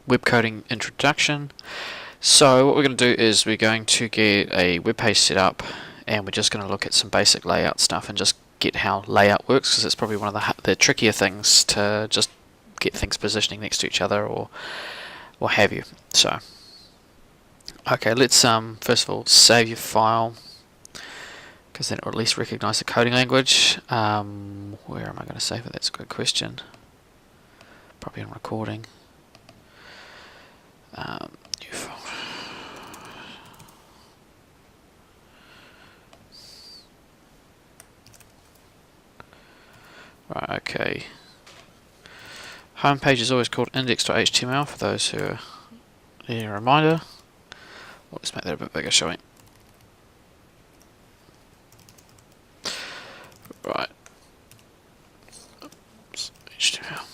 web coding introduction. So what we're going to do is we're going to get a web page set up, and we're just going to look at some basic layout stuff and just get how layout works, because it's probably one of the trickier things to just get things positioning next to each other or what have you. So okay, let's first of all save your file, because then it will at least recognize the coding language. Where am I going to save it? That's a good question. Probably on recording. New file. Right, okay. Home page is always called index.html for those who need a reminder. Well, let's make that a bit bigger, shall we? Right. Oops, HTML.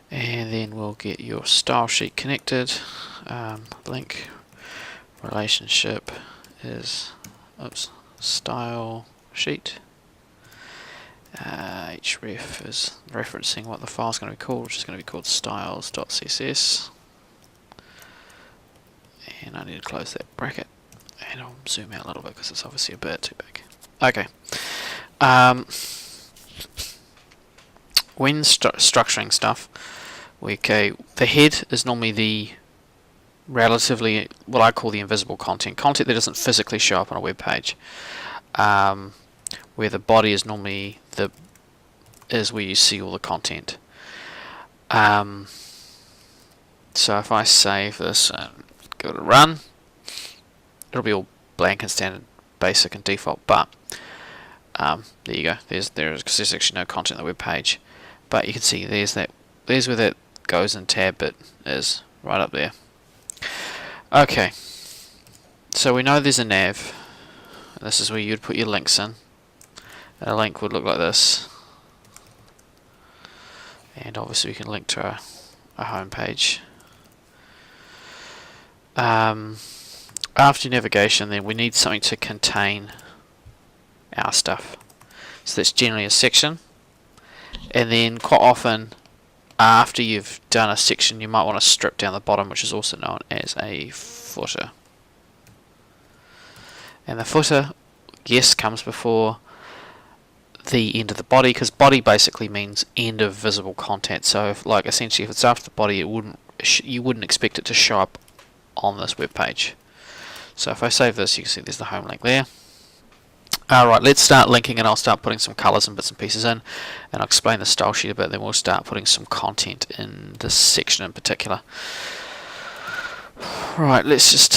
And then we'll get your style sheet connected. Link relationship is style sheet. href is referencing what the file's going to be called, which is going to be called styles.css. And I need to close that bracket, and I'll zoom out a little bit because it's obviously a bit too big. Okay. When structuring stuff, the head is normally the relatively, what I call the invisible content that doesn't physically show up on a web page, where the body is normally where you see all the content. So if I save this and give it a run, it'll be all blank and standard, basic and default, but there you go, there's actually no content on the web page, but you can see there's where that goes in tab bit is, right up there. Okay, so we know there's a nav. This is where you'd put your links in. And a link would look like this. And obviously we can link to a home page. After navigation, then we need something to contain our stuff. So that's generally a section. And then quite often, after you've done a section, you might want to strip down the bottom, which is also known as a footer. And the footer, yes, comes before the end of the body, because body basically means end of visible content. So essentially if it's after the body, you wouldn't expect it to show up on this web page. So if I save this, you can see there's the home link there. Alright, let's start linking, and I'll start putting some colours and bits and pieces in, and I'll explain the style sheet a bit, then we'll start putting some content in this section in particular. Right, let's just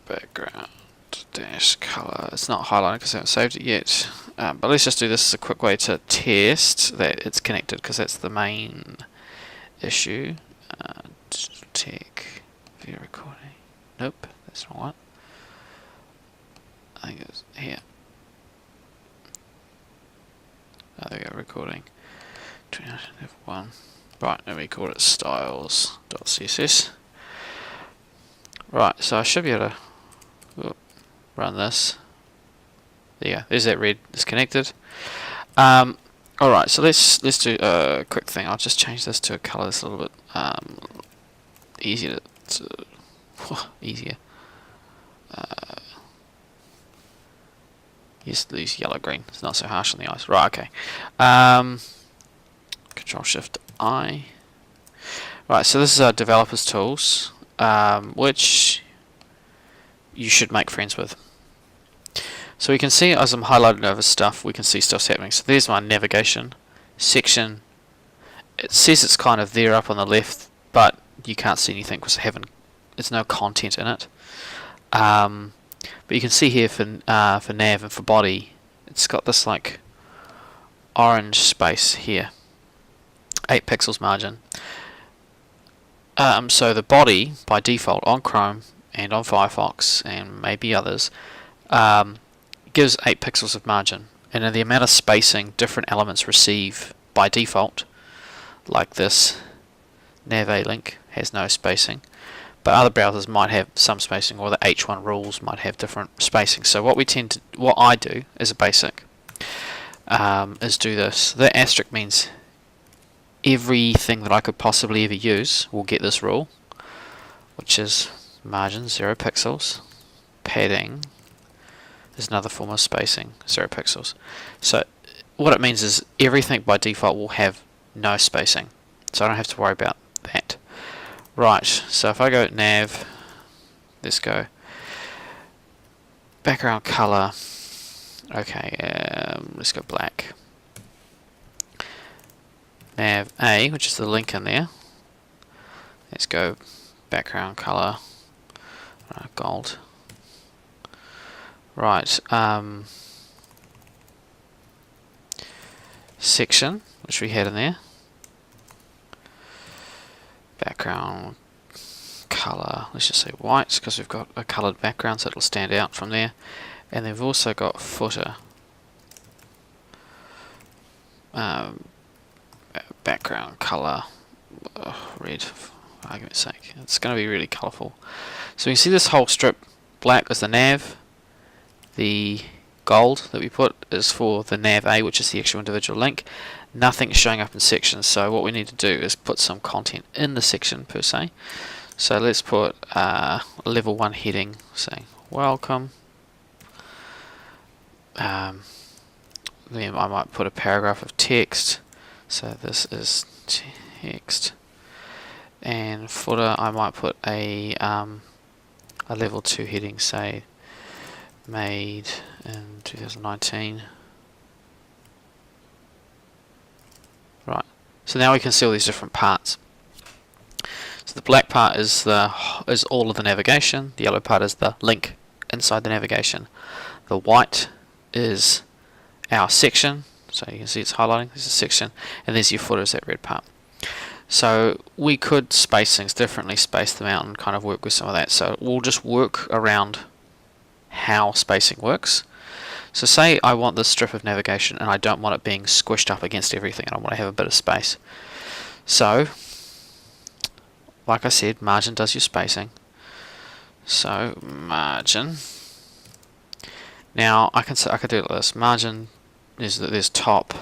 background dash colour. It's not highlighted because I haven't saved it yet, but let's just do this as a quick way to test that it's connected, because that's the main issue. Tech view recording. Nope, that's not what. I think it's here. Oh, there we go, recording. 29.1. Right, and we call it styles.css. Right, so I should be able to run this. There you go, there's that red, it's connected. Alright, so let's do a quick thing. I'll just change this to a colour that's a little bit easier easier. Yes, use yellow green. It's not so harsh on the eyes. Right, okay. Control Shift I. Right, so this is our developers tools, which you should make friends with. So we can see as I'm highlighting over stuff, we can see stuff's happening. So there's my navigation section. It says it's kind of there up on the left, but you can't see anything because there's no content in it. But you can see here for nav and for body, it's got this like orange space here, 8 pixels margin. So the body by default on Chrome and on Firefox and maybe others gives 8 pixels of margin, and in the amount of spacing different elements receive by default, like this nav A link has no spacing, but other browsers might have some spacing, or the H1 rules might have different spacing. So what I do as a basic is do this. The asterisk means everything that I could possibly ever use will get this rule, which is margin 0 pixels, padding is another form of spacing, 0 pixels. So what it means is everything by default will have no spacing, so I don't have to worry about that. Right, so if I go nav, let's go background color, okay, let's go black. Nav A, which is the link in there, let's go background color, gold. Right, section, which we had in there, background color, let's just say white, because we've got a colored background so it'll stand out from there. And they've also got footer, background color, red, for argument's sake. It's going to be really colourful. So you can see this whole strip, black is the nav, the gold that we put is for the nav A, which is the actual individual link. Nothing is showing up in sections, so what we need to do is put some content in the section per se. So let's put level 1 heading saying welcome. Then I might put a paragraph of text, so this is text. And footer, I might put a level 2 heading, say made in 2019. Right, so now we can see all these different parts. So the black part is all of the navigation, the yellow part is the link inside the navigation, the white is our section, so you can see it's highlighting, this is a section, and there's your footer, is that red part. So we could space things differently, space them out and kind of work with some of that. So we'll just work around how spacing works. So say I want this strip of navigation and I don't want it being squished up against everything, and I want to have a bit of space. So like I said, margin does your spacing. So margin. Now I could do it like this. Margin is that there's top.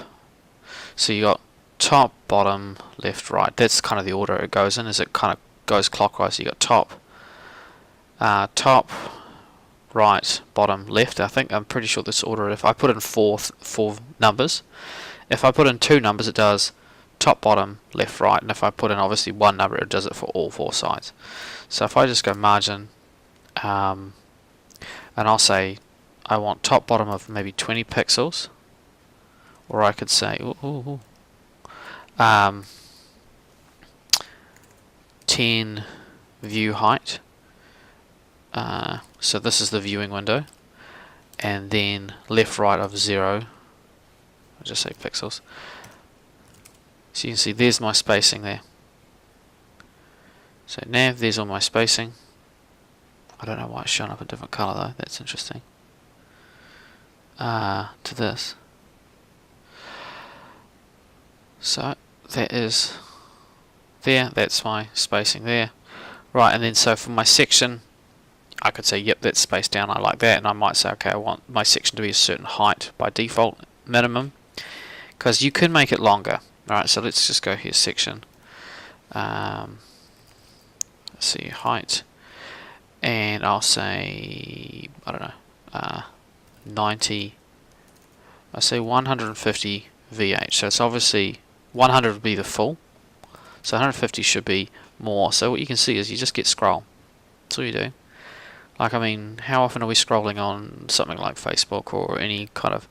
So you got top, bottom, left, right. That's kind of the order it goes in. As it kind of goes clockwise. So you got top, top, right, bottom, left. I'm pretty sure this order. If I put in four numbers, if I put in 2 numbers, it does top, bottom, left, right. And if I put in obviously 1 number, it does it for all 4 sides. So if I just go margin, and I'll say I want top, bottom of maybe 20 pixels, or I could say 10 view height. So this is the viewing window, and then left, right of 0. I'll just say pixels. So you can see there's my spacing there. So nav, there's all my spacing. I don't know why it's showing up a different colour though, that's interesting. To this. So that is there, that's my spacing there. Right, and then so for my section, I could say, yep, that's spaced down, I like that, and I might say, okay, I want my section to be a certain height by default, minimum, because you can make it longer. Alright, so let's just go here, section. Let's see, height, and I'll say, I don't know, 90, I say 150 VH, so it's obviously 100 would be the full, so 150 should be more. So what you can see is you just get scroll, that's all you do. Like, I mean, how often are we scrolling on something like Facebook or any kind of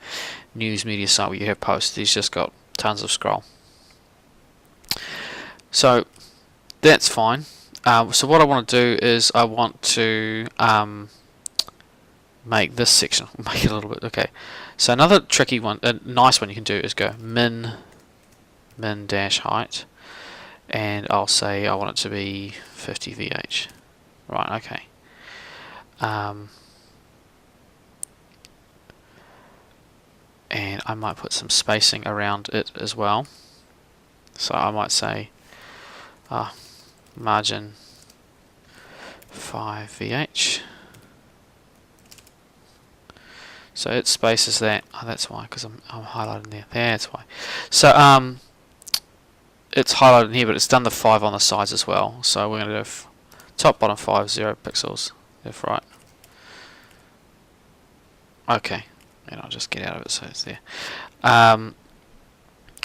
news media site where you have posts? It's just got tons of scroll. So that's fine. So what I want to do is I want to make this section, make it a little bit, okay. So another tricky one, a nice one you can do is go min dash height, and I'll say I want it to be 50 VH. Right, okay. And I might put some spacing around it as well. So I might say margin 5VH. So its space is that. Oh, that's why, because I'm highlighting there. That's why. So it's highlighted here, but it's done the 5 on the sides as well. So we're going to do top, bottom 5, 0 pixels. Left, right. Okay, and I'll just get out of it so it's there.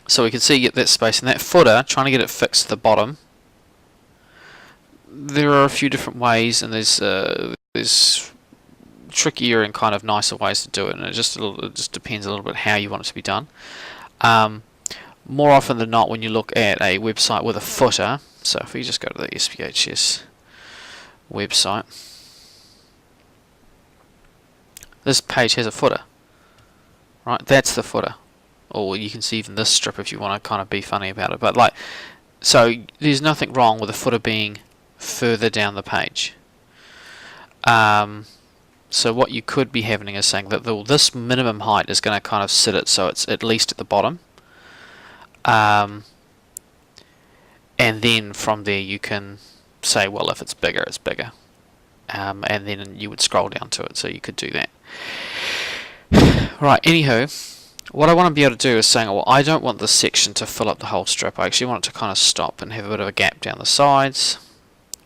So we can see get that space, and that footer, trying to get it fixed to the bottom. There are a few different ways, and there's trickier and kind of nicer ways to do it, and it just depends a little bit how you want it to be done. More often than not, when you look at a website with a footer, so if we just go to the SPHS website, this page has a footer, right? That's the footer. Or you can see even this strip if you want to kind of be funny about it. But so there's nothing wrong with the footer being further down the page. So what you could be having is saying that this minimum height is going to kind of sit it so it's at least at the bottom. And then from there you can say, well, if it's bigger, it's bigger. And then you would scroll down to it, so you could do that. Right, anywho, what I want to be able to do is saying, well, I don't want this section to fill up the whole strip. I actually want it to kind of stop and have a bit of a gap down the sides,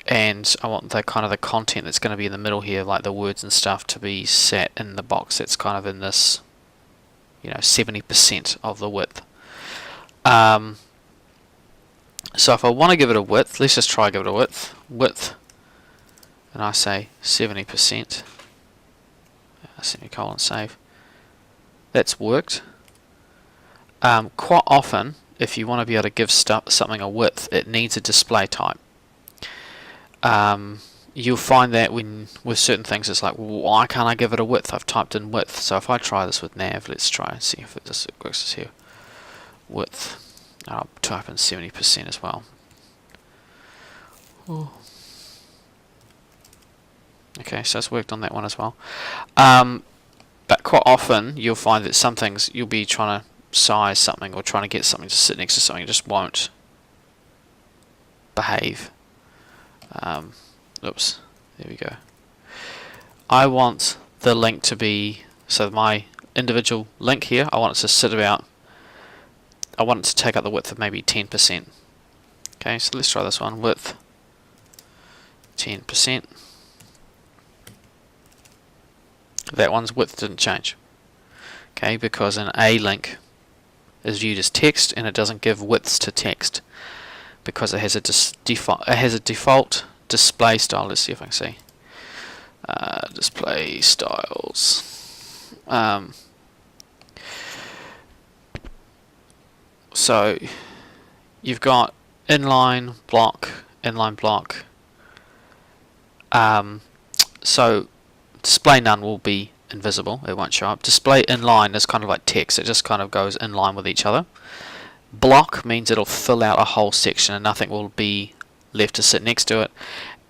and I want the kind of the content that's going to be in the middle here, like the words and stuff, to be set in the box that's kind of in this, 70% of the width. So if I want to give it a width, let's just try give it a width, and I say 70%, semicolon, save. That's worked. Quite often, if you want to be able to give something a width, it needs a display type. You'll find that with certain things, it's like, why can't I give it a width? I've typed in width. So if I try this with nav, let's try and see if it works here. Width. I'll type in 70% as well. Ooh. Okay, so it's worked on that one as well. But quite often you'll find that some things you'll be trying to size something or trying to get something to sit next to something, it just won't behave. Oops, there we go. I want the link to be, so my individual link here, I want it to sit about, I want it to take up the width of maybe 10%. Okay, so let's try this one, width 10%. That one's width didn't change. Okay, because an A link is viewed as text and it doesn't give widths to text because it has a default display style. Let's see if I can see. Display styles. So you've got inline block. So display none will be invisible, it won't show up. Display inline is kind of like text, it just kind of goes in line with each other. Block means it'll fill out a whole section and nothing will be left to sit next to it.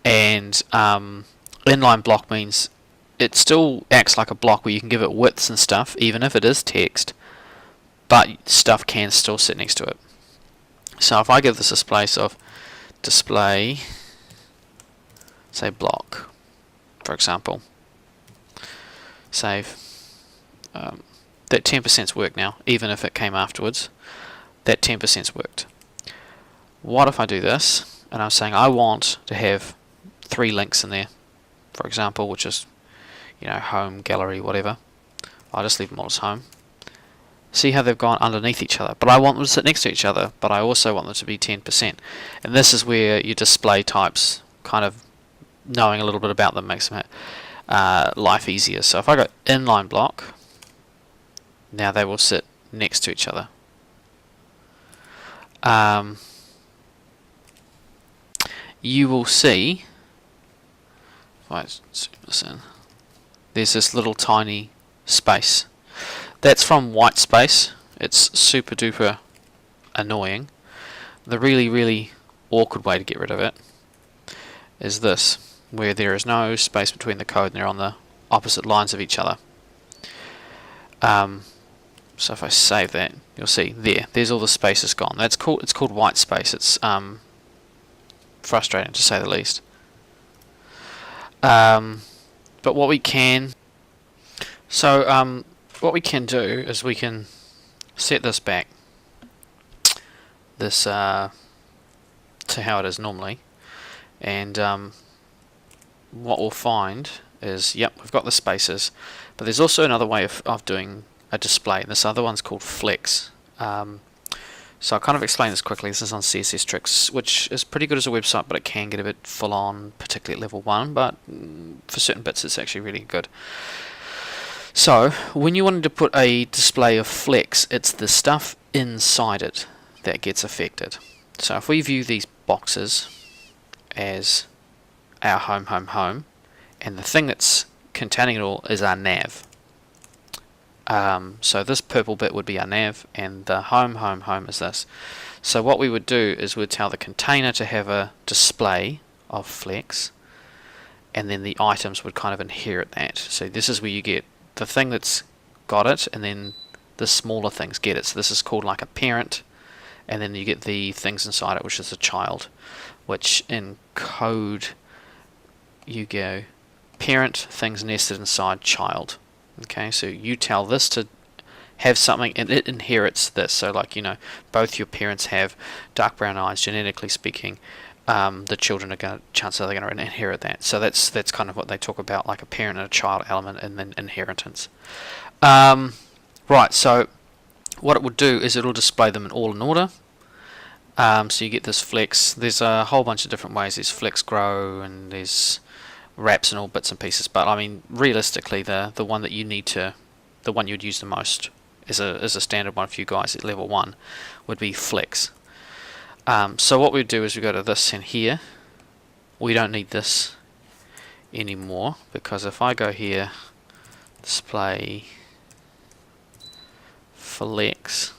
And inline block means it still acts like a block where you can give it widths and stuff, even if it is text, but stuff can still sit next to it. So if I give this a space of display, say block, for example, save, that 10%'s worked now, even if it came afterwards, that 10%'s worked. What if I do this, and I'm saying I want to have 3 links in there, for example, which is, home, gallery, whatever. I'll just leave them all as home. See how they've gone underneath each other, but I want them to sit next to each other, but I also want them to be 10%. And this is where your display types, kind of knowing a little bit about them, makes them life easier. So if I go inline block, now they will sit next to each other. You will see, if I zoom this in, there's this little tiny space. That's from white space. It's super duper annoying. The really, really awkward way to get rid of it is this, where there is no space between the code and they're on the opposite lines of each other. So if I save that, you'll see there's all the spaces gone. It's called white space. It's frustrating to say the least. But what we can what we can do is we can set this back to how it is normally, and what we'll find is, yep, we've got the spaces, but there's also another way of doing a display. This other one's called flex. So I'll kind of explain this quickly. This is on CSS Tricks, which is pretty good as a website, but it can get a bit full on, particularly at level 1, but for certain bits it's actually really good. So when you wanted to put a display of flex, it's the stuff inside it that gets affected. So if we view these boxes as our home, and the thing that's containing it all is our nav. So this purple bit would be our nav, and the home is this. So what we would do is we'd tell the container to have a display of flex, and then the items would kind of inherit that. So this is where you get the thing that's got it, and then the smaller things get it. So this is called like a parent, and then you get the things inside it, which is a child, which in code you go parent, things nested inside, child. Okay, so you tell this to have something and it inherits this. So like, you know, both your parents have dark brown eyes, genetically speaking, the children are going chances are they're going to inherit that. So that's kind of what they talk about, like a parent and a child element, and then inheritance. Right, so what it will do is it'll display them all in order. So you get this flex. There's a whole bunch of different ways. There's flex grow, and there's wraps and all bits and pieces, but I mean realistically the one that you need to, the one you'd use the most as a standard one for you guys at level 1 would be flex. So what we do is we go to this in here. We don't need this anymore, because if I go here, display flex,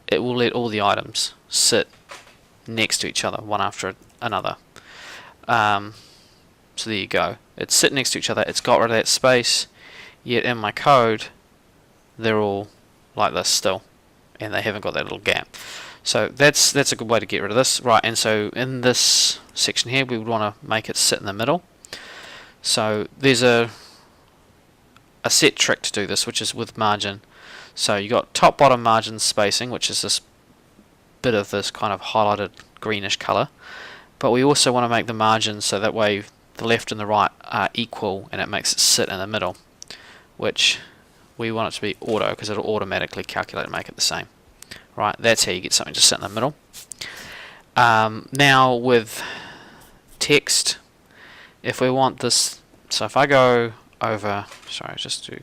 it will let all the items sit next to each other, one after another. So there you go. It's sitting next to each other. It's got rid of that space. Yet in my code, they're all like this still, and they haven't got that little gap. So that's a good way to get rid of this. Right, and so in this section here, we would want to make it sit in the middle. So there's a set trick to do this, which is with margin. So you got top bottom margin spacing, which is this bit of this kind of highlighted greenish color. But we also want to make the margins so that way the left and the right are equal, and it makes it sit in the middle, which we want it to be auto, because it'll automatically calculate and make it the same. Right, that's how you get something to sit in the middle. Now with text, if we want this, so if I go over, sorry, just do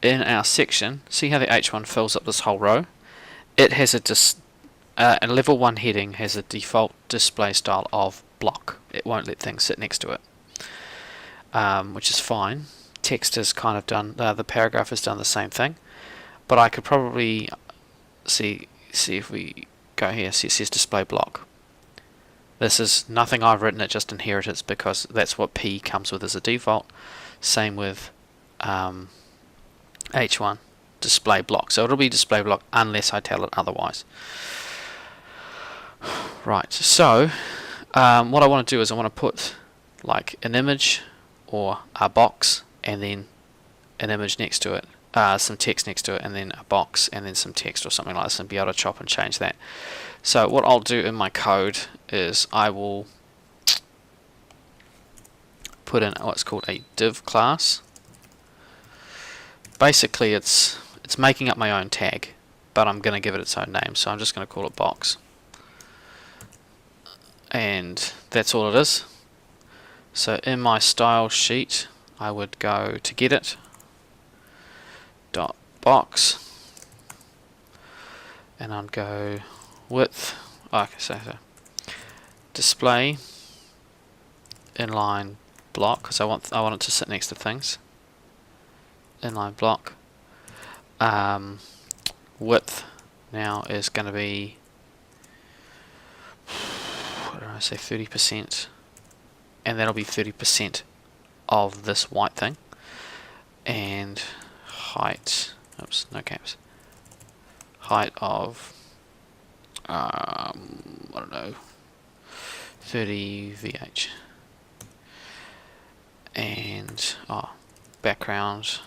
in our section, see how the H1 fills up this whole row? It has a level 1 heading has a default display style of block. It won't let things sit next to it, which is fine. Text has kind of done, the paragraph has done the same thing, but I could probably see if we go here, see it says display block. This is nothing I've written, it just inherited, because that's what P comes with as a default. Same with H1, display block. So it'll be display block unless I tell it otherwise. Right, so what I want to do is I want to put like an image or a box, and then an image next to it, some text next to it, and then a box, and then some text or something like this, and be able to chop and change that. So what I'll do in my code is I will put in what's called a div class. Basically it's making up my own tag, but I'm going to give it its own name, so I'm just going to call it box, and that's all it is. So in my style sheet I would go to get it dot box, and I'd go width, okay, so display inline block, because I want it to sit next to things. Inline block. Width now is going to be, what did I say, 30%, and that'll be 30% of this white thing. And height, oops, no caps, height of I don't know, 30 VH, and background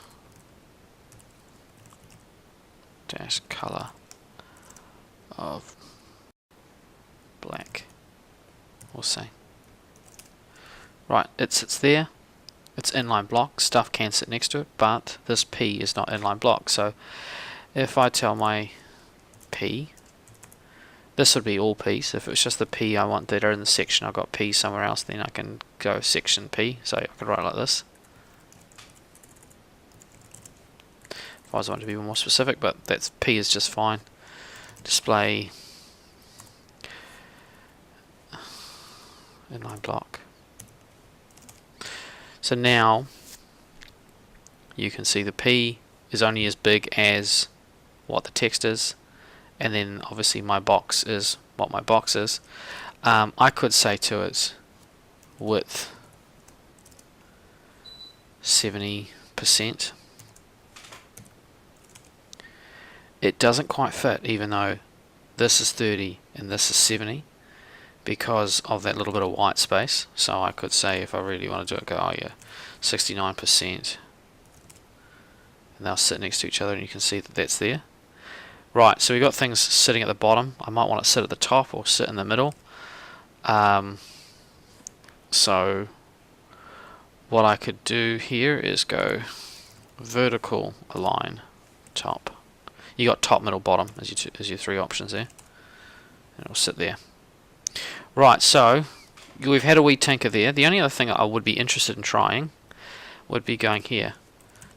dash color of black, we'll say. Right, it sits there. It's inline block, stuff can sit next to it, but this P is not inline block. So if I tell my P, this would be all P's. If it was just the P I want that are in the section, I've got P somewhere else, then I can go section P. So I could write it like this. If I was wanting to be more specific, but that's P is just fine. Display inline block. So now you can see the P is only as big as what the text is, and then obviously my box is what my box is. I could say to it width 70%. It doesn't quite fit, even though this is 30 and this is 70, because of that little bit of white space. So I could say, if I really want to do it, go, oh yeah, 69%, and they'll sit next to each other, and you can see that that's there. Right, so we've got things sitting at the bottom. I might want it to sit at the top or sit in the middle. So what I could do here is go vertical align top. You got top, middle, bottom as your three options there, and it'll sit there. Right, so we've had a wee tinker there. The only other thing I would be interested in trying would be going here,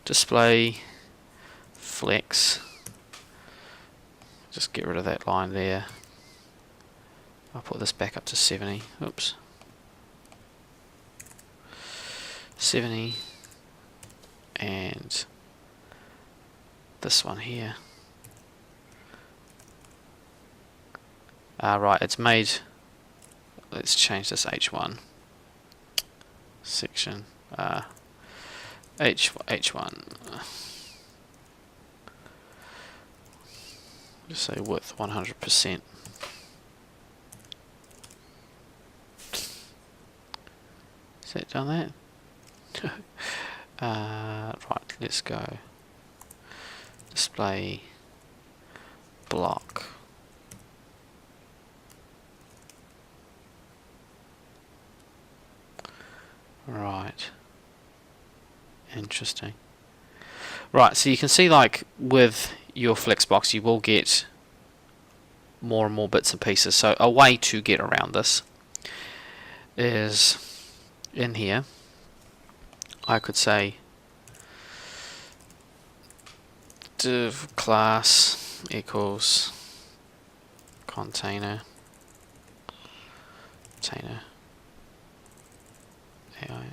display flex. Just get rid of that line there. I'll put this back up to 70. Oops. 70, and this one here. Right, it's made. Let's change this H1 section. H1. Just say width 100%. Has that done that? Right, let's go display block. Right, interesting. Right, so you can see, like with your Flexbox, you will get more and more bits and pieces. So a way to get around this is in here. I could say div class equals container AI.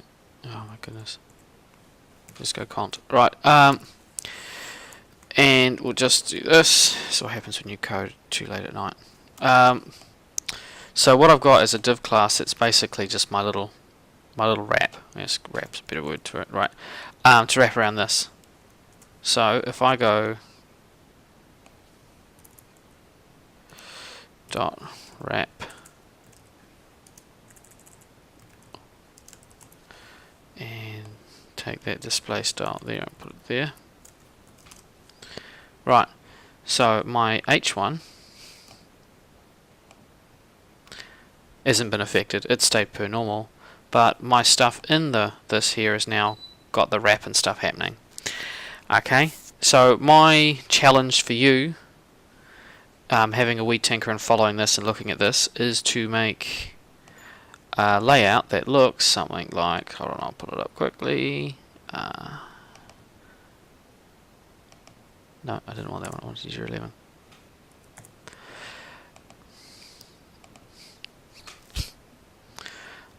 Oh my goodness. Let's go cont. Right. And we'll just do this. So what happens when you code too late at night? So what I've got is a div class that's basically just my little wrap. Yes, wrap's a better word to it, right? To wrap around this. So if I go dot wrap and take that display style there and put it there. Right, so my H1 hasn't been affected, it stayed per normal, but my stuff in this here has now got the wrap and stuff happening. Okay, so my challenge for you, having a wee tinker and following this and looking at this, is to make a layout that looks something like, hold on, I'll put it up quickly. No, I didn't want that one, I wanted to use your 11.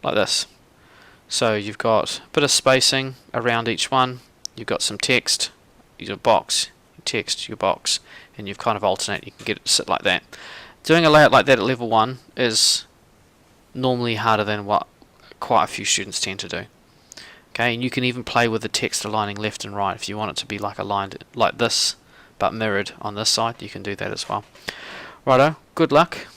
Like this. So you've got a bit of spacing around each one, you've got some text, your box, your text, your box, and you've kind of alternate, you can get it to sit like that. Doing a layout like that at level 1 is normally harder than what quite a few students tend to do. Okay, and you can even play with the text aligning left and right if you want it to be like aligned like this, but mirrored on this side, you can do that as well. Righto, good luck.